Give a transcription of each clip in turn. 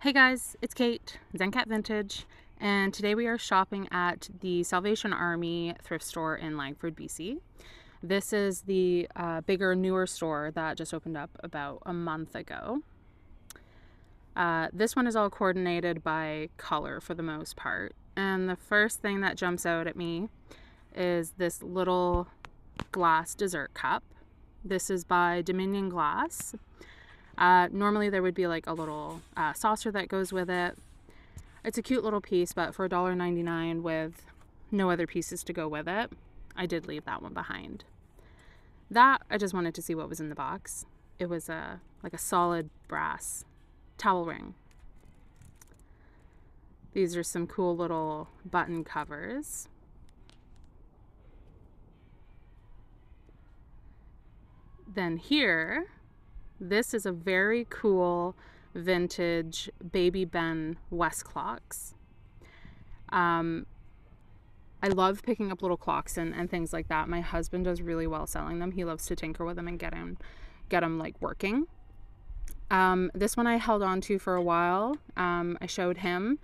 Hey guys, it's Kate, Zencat Vintage, and today we are shopping at the Salvation Army thrift store in Langford, BC. This is the bigger, newer store that just opened up about a month ago. This one is all coordinated by color for the most part, and the first thing that jumps out at me is this little glass dessert cup. This is by Dominion Glass. Normally there would be like a little saucer that goes with it. It's a cute little piece, but for $1.99 with no other pieces to go with it, I did leave that one behind. That, I just wanted to see what was in the box. It was like a solid brass towel ring. These are some cool little button covers. Then here, this is a very cool vintage Baby Ben West clocks. I love picking up little clocks and things like that. My husband does really well selling them. He loves to tinker with them and get them like working. This one I held on to for a while. I showed him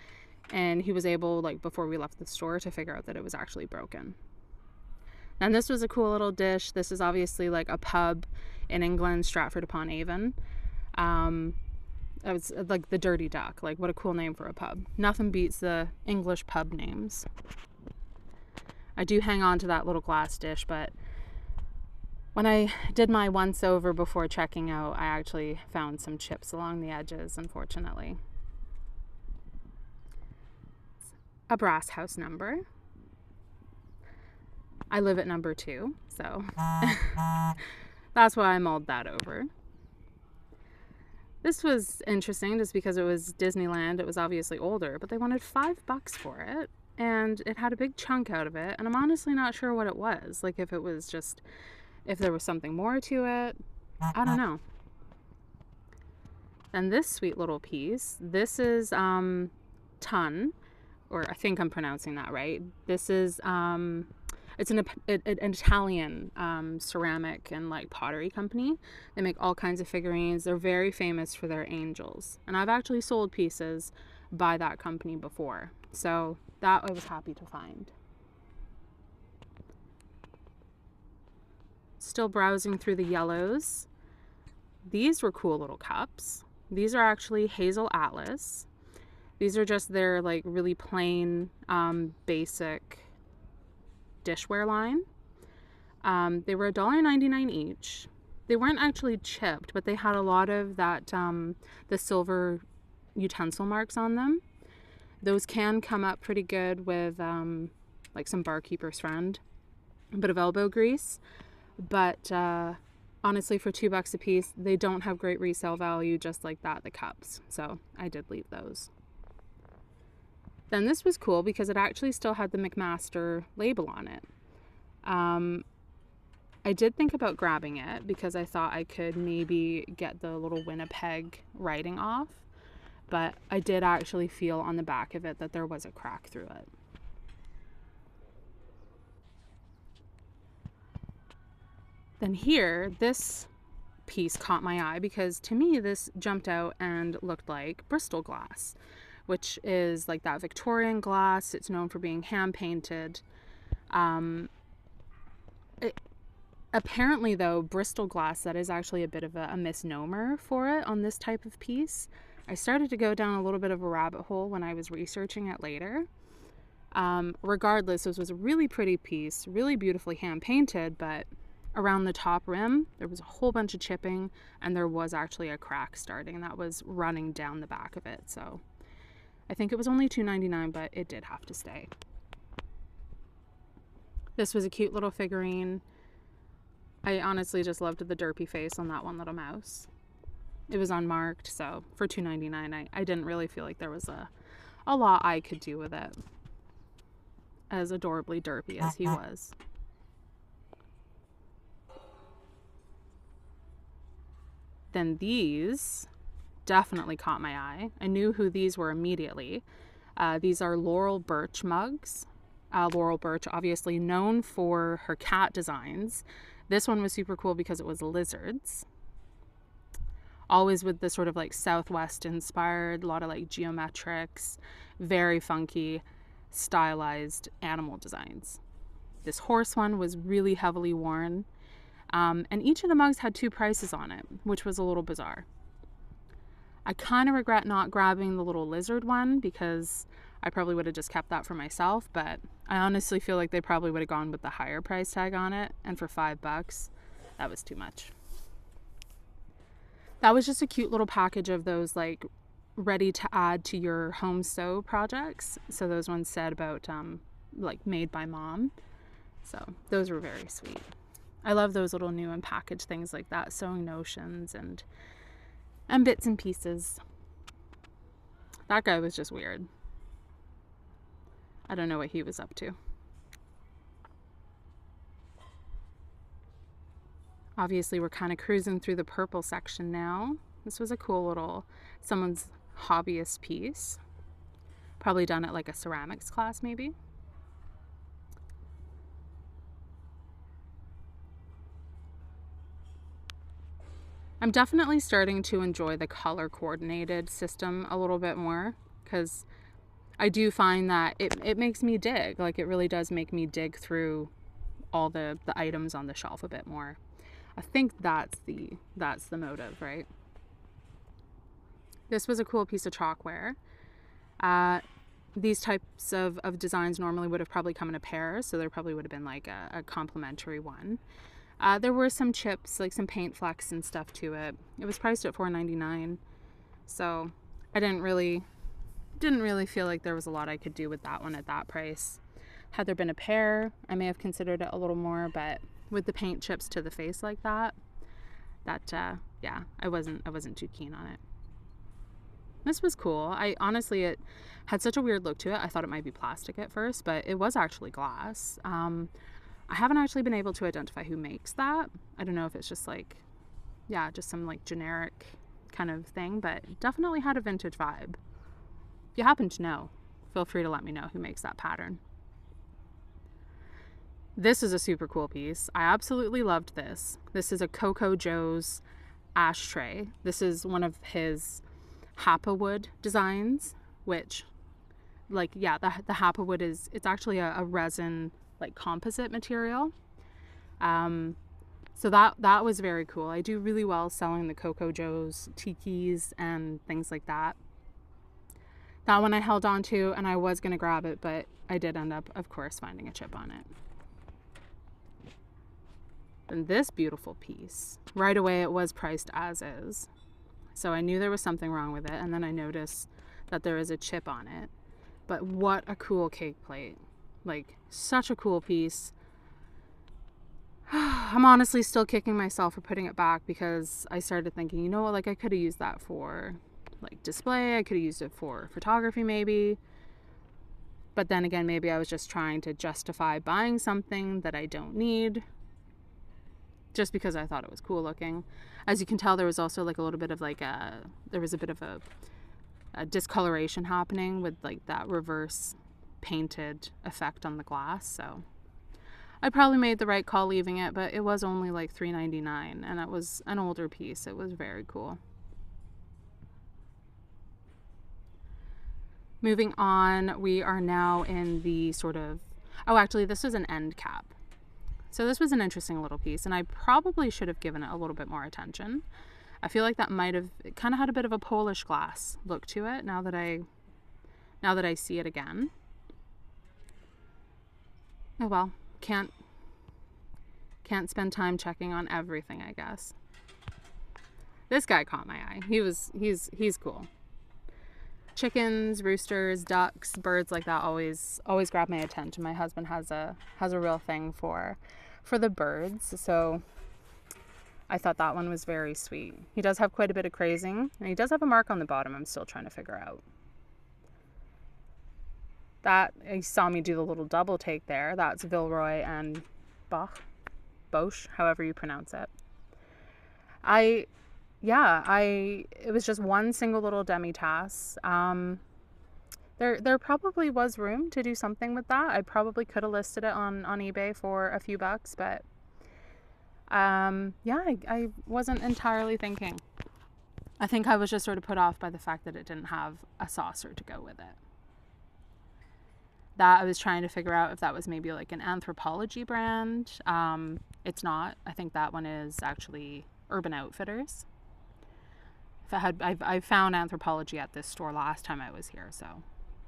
and he was able, like before we left the store, to figure out that it was actually broken. And this was a cool little dish. This is obviously like a pub in England, Stratford upon Avon. It was like the Dirty Duck. Like, what a cool name for a pub. Nothing beats the English pub names. I do hang on to that little glass dish, but when I did my once over before checking out, I actually found some chips along the edges, unfortunately. A brass house number. I live at number 2, so that's why I mulled that over. This was interesting just because it was Disneyland. It was obviously older, but they wanted $5 for it, and it had a big chunk out of it, and I'm honestly not sure what it was. Like, if it was just, if there was something more to it, I don't know. Then this sweet little piece, this is Ton, or I think I'm pronouncing that right. This is it's an Italian ceramic and like pottery company. They make all kinds of figurines. They're very famous for their angels. And I've actually sold pieces by that company before. So that I was happy to find. Still browsing through the yellows. These were cool little cups. These are actually Hazel Atlas. These are just their like really plain, basic dishware line. They were $1.99 each. They weren't actually chipped, but they had a lot of that the silver utensil marks on them. Those can come up pretty good with like some barkeeper's friend, a bit of elbow grease, but honestly for $2 a piece, they don't have great resale value, just like that, the cups. So I did leave those. Then this was cool because it actually still had the McMaster label on it. I did think about grabbing it because I thought I could maybe get the little Winnipeg writing off, but I did actually feel on the back of it that there was a crack through it. Then here, this piece caught my eye because to me this jumped out and looked like Bristol glass, which is like that Victorian glass. It's known for being hand painted. Apparently though, Bristol glass, that is actually a bit of a misnomer for it on this type of piece. I started to go down a little bit of a rabbit hole when I was researching it later. Regardless, this was a really pretty piece, really beautifully hand painted, but around the top rim, there was a whole bunch of chipping and there was actually a crack starting that was running down the back of it. So I think it was only $2.99, but it did have to stay. This was a cute little figurine. I honestly just loved the derpy face on that one little mouse. It was unmarked, so for $2.99, I didn't really feel like there was a lot I could do with it, as adorably derpy as he was. Then these definitely caught my eye. I knew who these were immediately. These are Laurel Birch mugs. Laurel Birch, obviously known for her cat designs. This one was super cool because it was lizards. always with the sort of like Southwest inspired, a lot of like geometrics, very funky, stylized animal designs. This horse one was really heavily worn, and each of the mugs had 2 prices on it, which was a little bizarre. I kind of regret not grabbing the little lizard one because I probably would have just kept that for myself, but I honestly feel like they probably would have gone with the higher price tag on it, and for $5, that was too much. That was just a cute little package of those like ready to add to your home sew projects. So those ones said about like made by mom. So those were very sweet. I love those little new and packaged things like that, sewing notions and bits and pieces. That guy was just weird. I don't know what he was up to. Obviously, we're kind of cruising through the purple section now. This was a cool little, someone's hobbyist piece. Probably done at like a ceramics class maybe. I'm definitely starting to enjoy the color coordinated system a little bit more, because I do find that it makes me dig. Like, it really does make me dig through all the items on the shelf a bit more. I think that's the motive, right? This was a cool piece of chalkware. These types of designs normally would have probably come in a pair, so there probably would have been like a complimentary one. There were some chips, like some paint flecks and stuff to it. It was priced at $4.99, so I didn't really feel like there was a lot I could do with that one at that price. Had there been a pair, I may have considered it a little more, but with the paint chips to the face like that, yeah, I wasn't too keen on it. This was cool. Honestly, it had such a weird look to it. I thought it might be plastic at first, but it was actually glass. I haven't actually been able to identify who makes that. I don't know if it's just like, yeah, just some like generic kind of thing, but it definitely had a vintage vibe. If you happen to know, feel free to let me know who makes that pattern. This is a super cool piece. I absolutely loved this. This is a Coco Joe's ashtray. This is one of his Hapa wood designs, which, like, yeah, the Hapa wood it's actually a resin, like, composite material. So that was very cool. I do really well selling the Coco Joe's tikis and things like that. That one I held on to, and I was going to grab it, but I did end up, of course, finding a chip on it. And this beautiful piece, right away it was priced as is. So I knew there was something wrong with it, and then I noticed that there is a chip on it. But what a cool cake plate. Like, such a cool piece. I'm honestly still kicking myself for putting it back, because I started thinking, you know what, like, I could have used that for like display. I could have used it for photography maybe. But then again, maybe I was just trying to justify buying something that I don't need, just because I thought it was cool looking. As you can tell, there was also like a little bit of like there was a bit of a discoloration happening with like that reverse painted effect on the glass. So I probably made the right call leaving it, but it was only like $3.99, and it was an older piece. It was very cool. Moving on, we are now in the sort of, oh, actually this was an end cap. So this was an interesting little piece, and I probably should have given it a little bit more attention. I feel like that might have, it kind of had a bit of a Polish glass look to it now that I see it again. Oh well, can't spend time checking on everything, I guess. This guy caught my eye. He's cool. Chickens, roosters, ducks, birds like that always grab my attention. My husband has a real thing for the birds, so I thought that one was very sweet. He does have quite a bit of crazing, and he does have a mark on the bottom I'm still trying to figure out. That, you saw me do the little double take there. That's Villeroy and Bosch, however you pronounce it. It was just one single little demi-tasse. There probably was room to do something with that. I probably could have listed it on eBay for a few bucks, but I wasn't entirely thinking. I think I was just sort of put off by the fact that it didn't have a saucer to go with it. That I was trying to figure out if that was maybe like an Anthropology brand. It's not. I think that one is actually Urban Outfitters. If I found Anthropology at this store last time I was here, so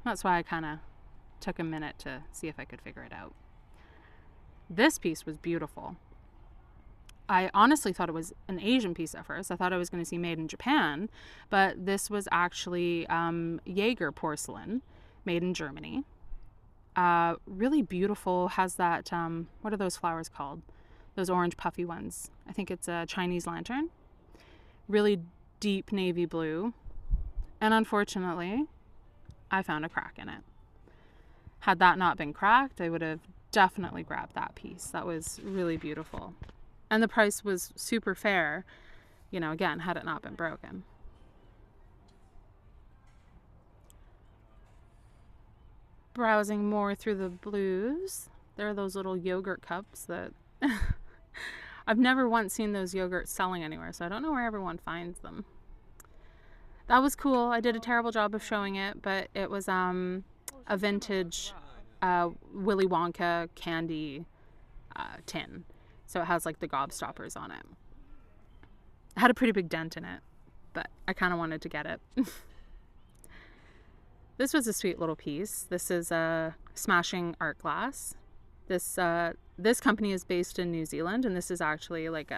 that's why I kind of took a minute to see if I could figure it out. This piece was beautiful. I honestly thought it was an Asian piece at first. I thought I was going to see made in Japan, but this was actually Jaeger porcelain, made in Germany. Really beautiful. Has that, what are those flowers called? Those orange puffy ones. I think it's a Chinese lantern. Really deep navy blue. And unfortunately, I found a crack in it. Had that not been cracked, I would have definitely grabbed that piece. That was really beautiful. And the price was super fair, you know, again, had it not been broken. Browsing more through the blues. There are those little yogurt cups that I've never once seen those yogurts selling anywhere, so I don't know where everyone finds them. That was cool. I did a terrible job of showing it, but it was a vintage Willy Wonka candy tin. So it has like the gobstoppers on it. It had a pretty big dent in it, but I kind of wanted to get it. This was a sweet little piece. This is a smashing art glass. This company is based in New Zealand, and this is actually like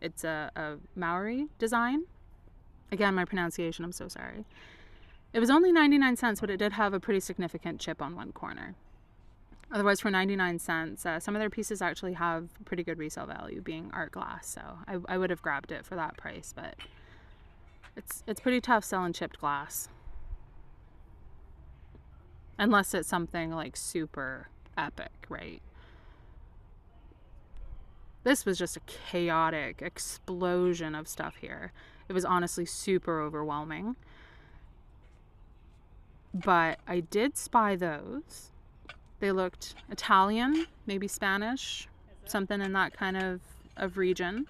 it's a Maori design. Again, my pronunciation, I'm so sorry. It was only 99 cents, but it did have a pretty significant chip on one corner. Otherwise, for 99 cents, some of their pieces actually have pretty good resale value, being art glass. So I would have grabbed it for that price, but it's pretty tough selling chipped glass. Unless it's something like super epic, right? This was just a chaotic explosion of stuff here. It was honestly super overwhelming. But I did spy those. They looked Italian, maybe Spanish, something in that kind of region.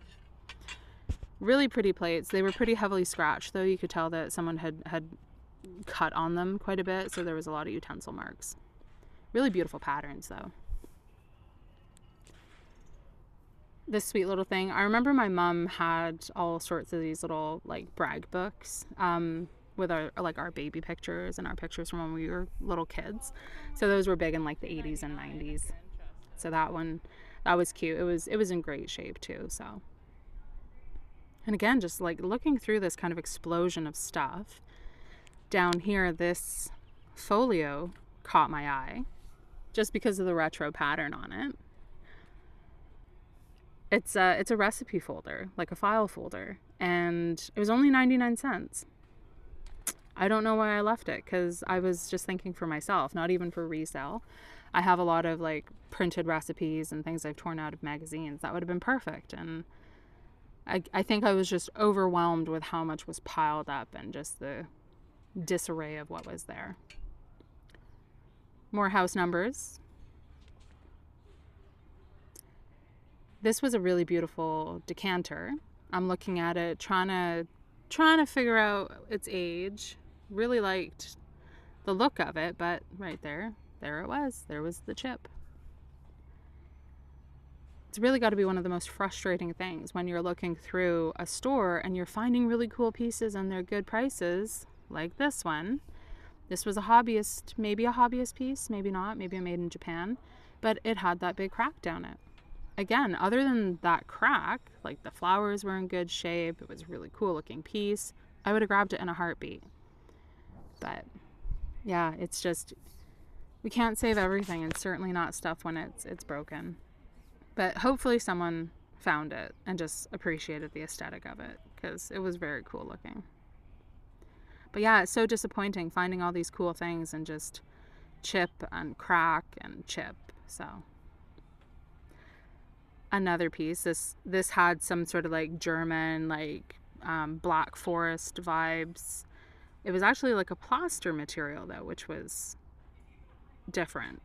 Really pretty plates. They were pretty heavily scratched, though. You could tell that someone had cut on them quite a bit, so there was a lot of utensil marks. Really beautiful patterns, though. This sweet little thing. I remember my mom had all sorts of these little like brag books. With our baby pictures and our pictures from when we were little kids. So those were big in like the 80s and 90s. So that was cute. It was in great shape too. So, and again, just like looking through this kind of explosion of stuff down here, this folio caught my eye just because of the retro pattern on it. It's a recipe folder, like a file folder, and it was only 99 cents. I don't know why I left it, because I was just thinking for myself, not even for resale. I have a lot of like printed recipes and things I've torn out of magazines. That would have been perfect. And I think I was just overwhelmed with how much was piled up and just the disarray of what was there. More house numbers. This was a really beautiful decanter. I'm looking at it, trying to figure out its age. Really liked the look of it, but right there it was. There was the chip. It's really got to be one of the most frustrating things when you're looking through a store and you're finding really cool pieces and they're good prices, like this one. This was maybe a hobbyist piece, maybe not, maybe a made in Japan, but it had that big crack down it. Again, other than that crack, like the flowers were in good shape, it was a really cool looking piece. I would have grabbed it in a heartbeat. But yeah, it's just, we can't save everything, and certainly not stuff when it's broken. But hopefully someone found it and just appreciated the aesthetic of it, because it was very cool looking. But yeah, it's so disappointing finding all these cool things and just chip and crack and chip. So another piece, this had some sort of like German like Black Forest vibes. It was actually like a plaster material though, which was different.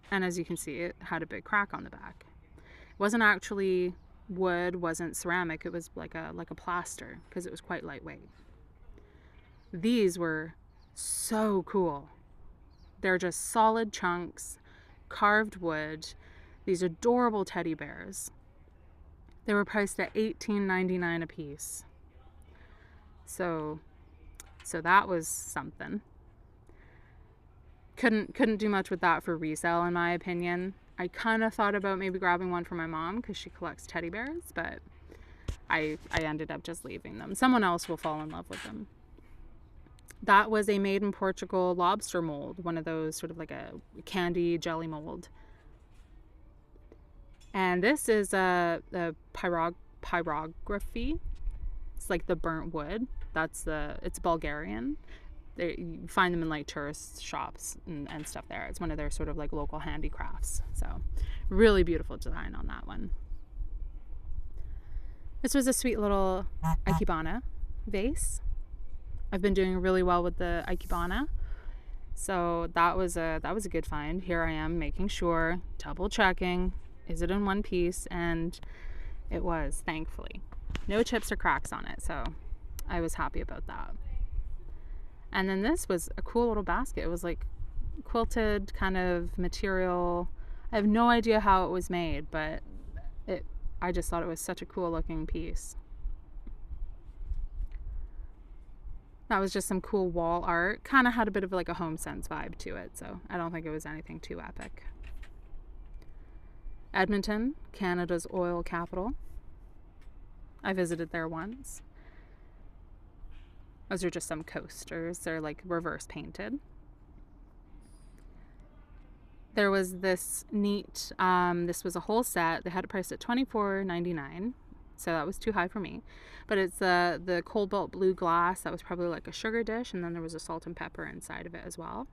And as you can see, it had a big crack on the back. It wasn't actually wood, wasn't ceramic. It was like a plaster, because it was quite lightweight. These were so cool. They're just solid chunks, carved wood, these adorable teddy bears. They were priced at $18.99 a piece. So that was something. Couldn't do much with that for resale, in my opinion. I kind of thought about maybe grabbing one for my mom because she collects teddy bears, but I ended up just leaving them. Someone else will fall in love with them. That was a made in Portugal lobster mold, one of those sort of like a candy jelly mold. And this is a pyrography. It's like the burnt wood. It's Bulgarian. You find them in like tourist shops and stuff there. It's one of their sort of like local handicrafts. So really beautiful design on that one. This was a sweet little ikebana vase. I've been doing really well with the ikebana. So that was a good find. Here I am making sure, double checking, is it in one piece? And it was, thankfully. No chips or cracks on it, so I was happy about that. And then this was a cool little basket. It was like quilted kind of material. I have no idea how it was made, but I just thought it was such a cool looking piece. That was just some cool wall art. Kind of had a bit of like a HomeSense vibe to it, so I don't think it was anything too epic. Edmonton, Canada's oil capital. I visited there once. Those are just some coasters. They're like reverse painted. There was this neat, this was a whole set. They had it priced at $24.99. So that was too high for me. But it's the cobalt blue glass. That was probably like a sugar dish. And then there was a salt and pepper inside of it as well.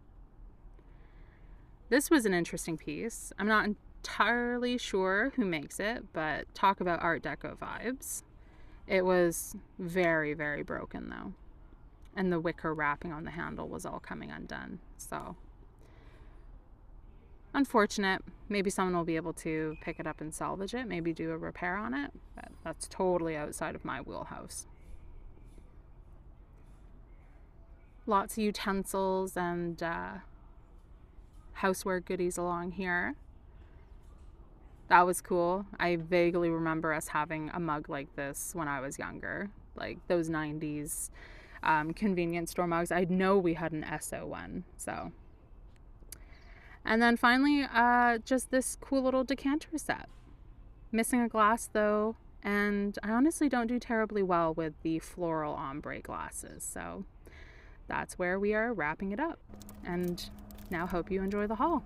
This was an interesting piece. I'm not entirely sure who makes it, but talk about Art Deco vibes. It was very, very broken though. And the wicker wrapping on the handle was all coming undone. So unfortunate. Maybe someone will be able to pick it up and salvage it, maybe do a repair on it, but that's totally outside of my wheelhouse. Lots of utensils and houseware goodies along here. That was cool. I vaguely remember us having a mug like this when I was younger, like those 90s convenience store mugs. I know we had an Esso one, so. And then finally, just this cool little decanter set. Missing a glass though, and I honestly don't do terribly well with the floral ombre glasses, so that's where we are wrapping it up. And now hope you enjoy the haul.